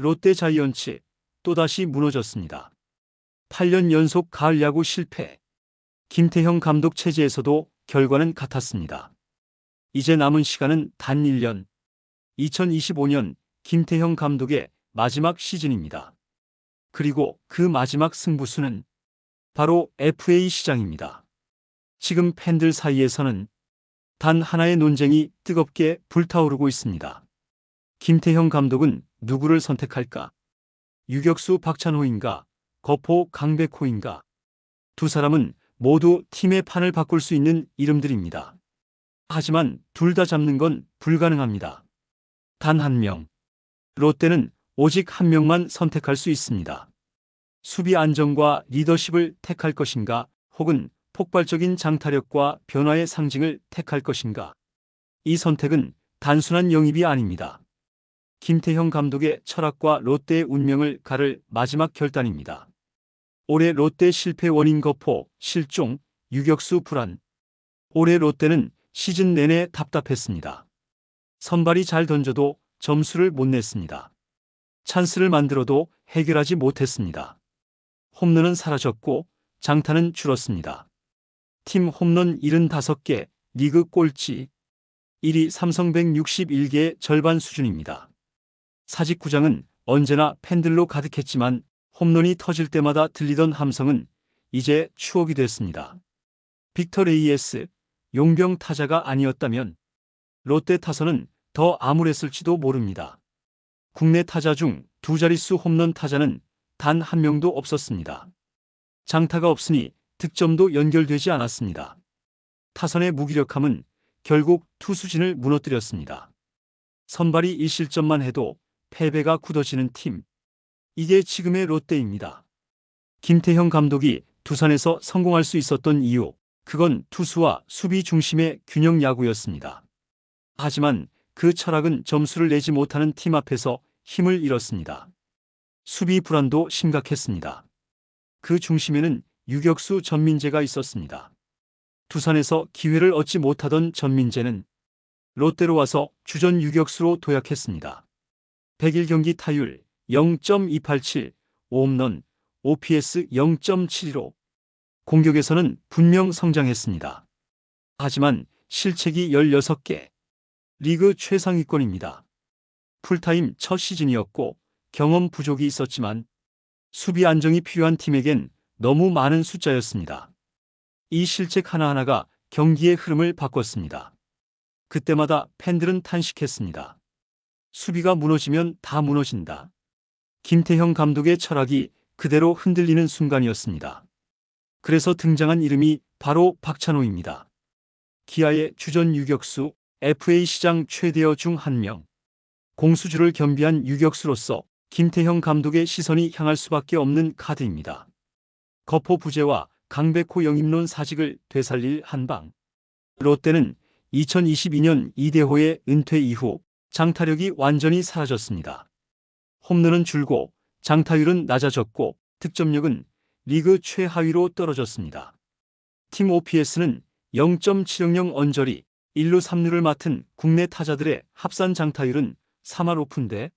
롯데 자이언츠 또다시 무너졌습니다. 8년 연속 가을 야구 실패. 김태형 감독 체제에서도 결과는 같았습니다. 이제 남은 시간은 단 1년. 2025년 김태형 감독의 마지막 시즌입니다. 그리고 그 마지막 승부수는 바로 FA 시장입니다. 지금 팬들 사이에서는 단 하나의 논쟁이 뜨겁게 불타오르고 있습니다. 김태형 감독은 누구를 선택할까? 유격수 박찬호인가? 거포 강백호인가? 두 사람은 모두 팀의 판을 바꿀 수 있는 이름들입니다. 하지만 둘 다 잡는 건 불가능합니다. 단 한 명. 롯데는 오직 한 명만 선택할 수 있습니다. 수비 안정과 리더십을 택할 것인가, 혹은 폭발적인 장타력과 변화의 상징을 택할 것인가. 이 선택은 단순한 영입이 아닙니다. 김태형 감독의 철학과 롯데의 운명을 가를 마지막 결단입니다. 올해 롯데 실패 원인 거포, 실종, 유격수 불안. 올해 롯데는 시즌 내내 답답했습니다. 선발이 잘 던져도 점수를 못 냈습니다. 찬스를 만들어도 해결하지 못했습니다. 홈런은 사라졌고 장타는 줄었습니다. 팀 홈런 75개, 리그 꼴찌. 1위 삼성 161개의 절반 수준입니다. 사직구장은 언제나 팬들로 가득했지만 홈런이 터질 때마다 들리던 함성은 이제 추억이 됐습니다. 빅터 레이에스, 용병 타자가 아니었다면 롯데 타선은 더 암울했을지도 모릅니다. 국내 타자 중 두 자릿수 홈런 타자는 단 한 명도 없었습니다. 장타가 없으니 득점도 연결되지 않았습니다. 타선의 무기력함은 결국 투수진을 무너뜨렸습니다. 선발이 1실점만 해도 패배가 굳어지는 팀. 이게 지금의 롯데입니다. 김태형 감독이 두산에서 성공할 수 있었던 이유, 그건 투수와 수비 중심의 균형 야구였습니다. 하지만 그 철학은 점수를 내지 못하는 팀 앞에서 힘을 잃었습니다. 수비 불안도 심각했습니다. 그 중심에는 유격수 전민재가 있었습니다. 두산에서 기회를 얻지 못하던 전민재는 롯데로 와서 주전 유격수로 도약했습니다. 101경기 타율 0.287, 5홈런, OPS 0.715. 공격에서는 분명 성장했습니다. 하지만 실책이 16개. 리그 최상위권입니다. 풀타임 첫 시즌이었고 경험 부족이 있었지만 수비 안정이 필요한 팀에겐 너무 많은 숫자였습니다. 이 실책 하나하나가 경기의 흐름을 바꿨습니다. 그때마다 팬들은 탄식했습니다. 수비가 무너지면 다 무너진다. 김태형 감독의 철학이 그대로 흔들리는 순간이었습니다. 그래서 등장한 이름이 바로 박찬호입니다. 기아의 주전 유격수, FA 시장 최대어 중 한 명. 공수주를 겸비한 유격수로서 김태형 감독의 시선이 향할 수밖에 없는 카드입니다. 거포 부재와 강백호 영입론 사직을 되살릴 한방. 롯데는 2022년 이대호의 은퇴 이후 장타력이 완전히 사라졌습니다. 홈런은 줄고 장타율은 낮아졌고 득점력은 리그 최하위로 떨어졌습니다. 팀 OPS는 0.700 언저리, 1루 3루를 맡은 국내 타자들의 합산 장타율은 3할 오픈대.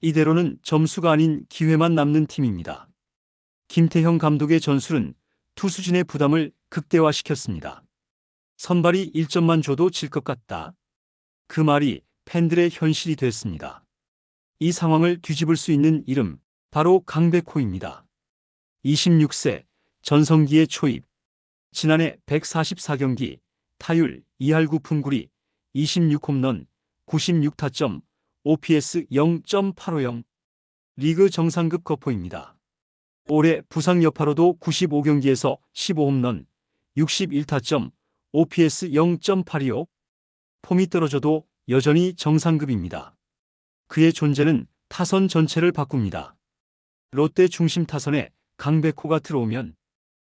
이대로는 점수가 아닌 기회만 남는 팀입니다. 김태형 감독의 전술은 투수진의 부담을 극대화시켰습니다. 선발이 1점만 줘도 질 것 같다. 그 말이 팬들의 현실이 됐습니다. 이 상황을 뒤집을 수 있는 이름, 바로 강백호입니다. 26세, 전성기의 초입. 지난해 144경기, 타율 2할 9푼 9리, 26홈런, 96타점, OPS 0.850. 리그 정상급 거포입니다. 올해 부상 여파로도 95경기에서 15홈런, 61타점, OPS 0.825. 폼이 떨어져도 여전히 정상급입니다. 그의 존재는 타선 전체를 바꿉니다. 롯데 중심 타선에 강백호가 들어오면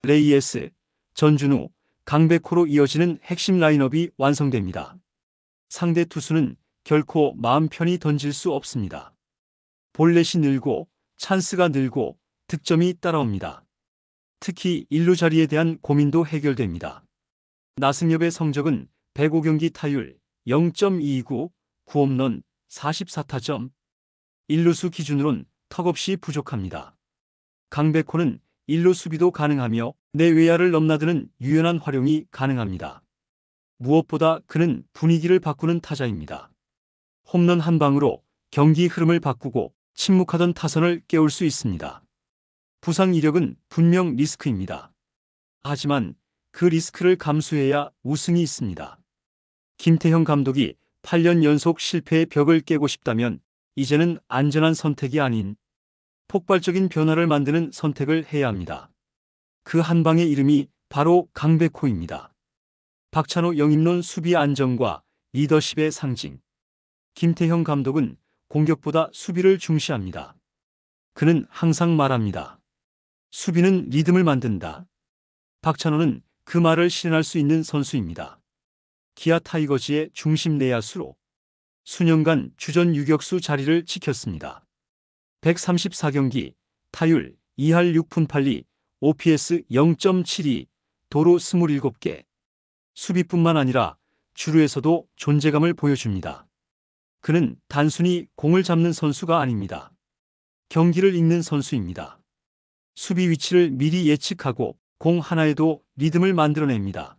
레이에스, 전준우, 강백호로 이어지는 핵심 라인업이 완성됩니다. 상대 투수는 결코 마음 편히 던질 수 없습니다. 볼넷이 늘고 찬스가 늘고 득점이 따라옵니다. 특히 1루 자리에 대한 고민도 해결됩니다. 나승엽의 성적은 105경기 타율 0.229, 9홈런, 44타점. 일루수 기준으론 턱없이 부족합니다. 강백호는 일루 수비도 가능하며 내외야를 넘나드는 유연한 활용이 가능합니다. 무엇보다 그는 분위기를 바꾸는 타자입니다. 홈런 한 방으로 경기 흐름을 바꾸고 침묵하던 타선을 깨울 수 있습니다. 부상 이력은 분명 리스크입니다. 하지만 그 리스크를 감수해야 우승이 있습니다. 김태형 감독이 8년 연속 실패의 벽을 깨고 싶다면 이제는 안전한 선택이 아닌 폭발적인 변화를 만드는 선택을 해야 합니다. 그 한 방의 이름이 바로 강백호입니다. 박찬호 영입론 수비 안정과 리더십의 상징. 김태형 감독은 공격보다 수비를 중시합니다. 그는 항상 말합니다. 수비는 리듬을 만든다. 박찬호는 그 말을 실현할 수 있는 선수입니다. 기아 타이거즈의 중심 내야수로 수년간 주전 유격수 자리를 지켰습니다. 134경기, 타율 2할 6푼 8리, OPS 0.72, 도루 27개. 수비뿐만 아니라 주루에서도 존재감을 보여줍니다. 그는 단순히 공을 잡는 선수가 아닙니다. 경기를 읽는 선수입니다. 수비 위치를 미리 예측하고 공 하나에도 리듬을 만들어냅니다.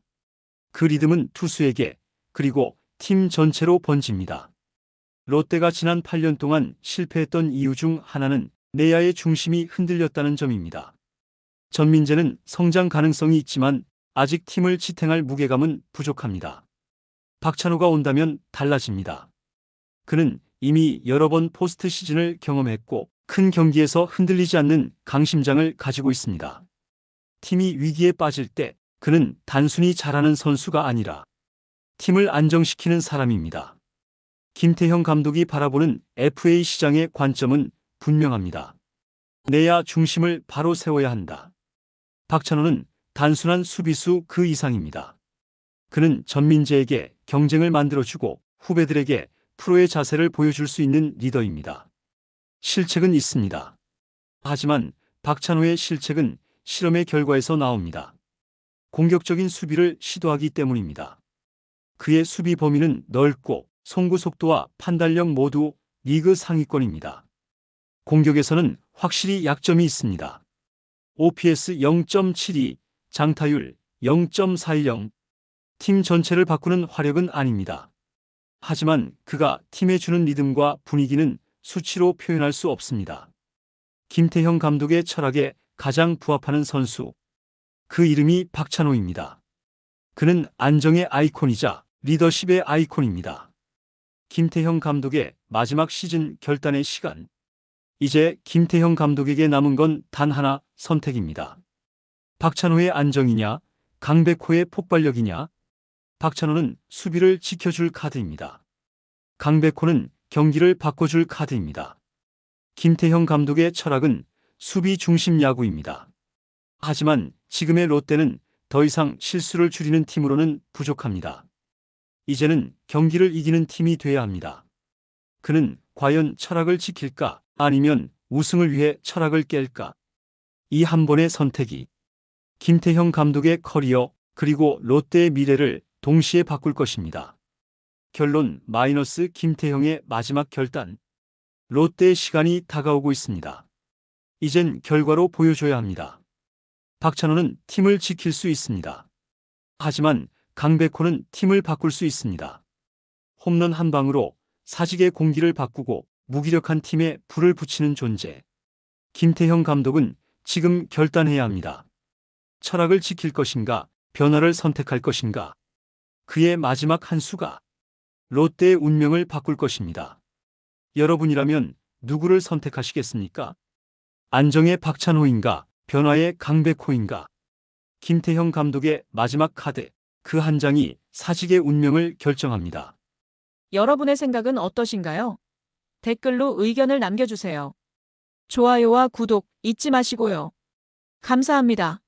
그 리듬은 투수에게 그리고 팀 전체로 번집니다. 롯데가 지난 8년 동안 실패했던 이유 중 하나는 내야의 중심이 흔들렸다는 점입니다. 전민재는 성장 가능성이 있지만 아직 팀을 지탱할 무게감은 부족합니다. 박찬호가 온다면 달라집니다. 그는 이미 여러 번 포스트 시즌을 경험했고 큰 경기에서 흔들리지 않는 강심장을 가지고 있습니다. 팀이 위기에 빠질 때 그는 단순히 잘하는 선수가 아니라 팀을 안정시키는 사람입니다. 김태형 감독이 바라보는 FA 시장의 관점은 분명합니다. 내야 중심을 바로 세워야 한다. 박찬호는 단순한 수비수 그 이상입니다. 그는 전민재에게 경쟁을 만들어주고 후배들에게 프로의 자세를 보여줄 수 있는 리더입니다. 실책은 있습니다. 하지만 박찬호의 실책은 실험의 결과에서 나옵니다. 공격적인 수비를 시도하기 때문입니다. 그의 수비 범위는 넓고 송구 속도와 판단력 모두 리그 상위권입니다. 공격에서는 확실히 약점이 있습니다. OPS 0.72, 장타율 0.410, 팀 전체를 바꾸는 화력은 아닙니다. 하지만 그가 팀에 주는 리듬과 분위기는 수치로 표현할 수 없습니다. 김태형 감독의 철학에 가장 부합하는 선수. 그 이름이 박찬호입니다. 그는 안정의 아이콘이자 리더십의 아이콘입니다. 김태형 감독의 마지막 시즌 결단의 시간. 이제 김태형 감독에게 남은 건 단 하나, 선택입니다. 박찬호의 안정이냐, 강백호의 폭발력이냐. 박찬호는 수비를 지켜줄 카드입니다. 강백호는 경기를 바꿔줄 카드입니다. 김태형 감독의 철학은 수비 중심 야구입니다. 하지만 지금의 롯데는 더 이상 실수를 줄이는 팀으로는 부족합니다. 이제는 경기를 이기는 팀이 돼야 합니다. 그는 과연 철학을 지킬까 아니면 우승을 위해 철학을 깰까? 이 한 번의 선택이 김태형 감독의 커리어 그리고 롯데의 미래를 동시에 바꿀 것입니다. 결론 마이너스 김태형의 마지막 결단. 롯데의 시간이 다가오고 있습니다. 이젠 결과로 보여줘야 합니다. 박찬호는 팀을 지킬 수 있습니다. 하지만 강백호는 팀을 바꿀 수 있습니다. 홈런 한 방으로 사직의 공기를 바꾸고 무기력한 팀에 불을 붙이는 존재. 김태형 감독은 지금 결단해야 합니다. 철학을 지킬 것인가, 변화를 선택할 것인가. 그의 마지막 한 수가 롯데의 운명을 바꿀 것입니다. 여러분이라면 누구를 선택하시겠습니까? 안정의 박찬호인가, 변화의 강백호인가? 김태형 감독의 마지막 카드, 그 한 장이 사직의 운명을 결정합니다. 여러분의 생각은 어떠신가요? 댓글로 의견을 남겨주세요. 좋아요와 구독 잊지 마시고요. 감사합니다.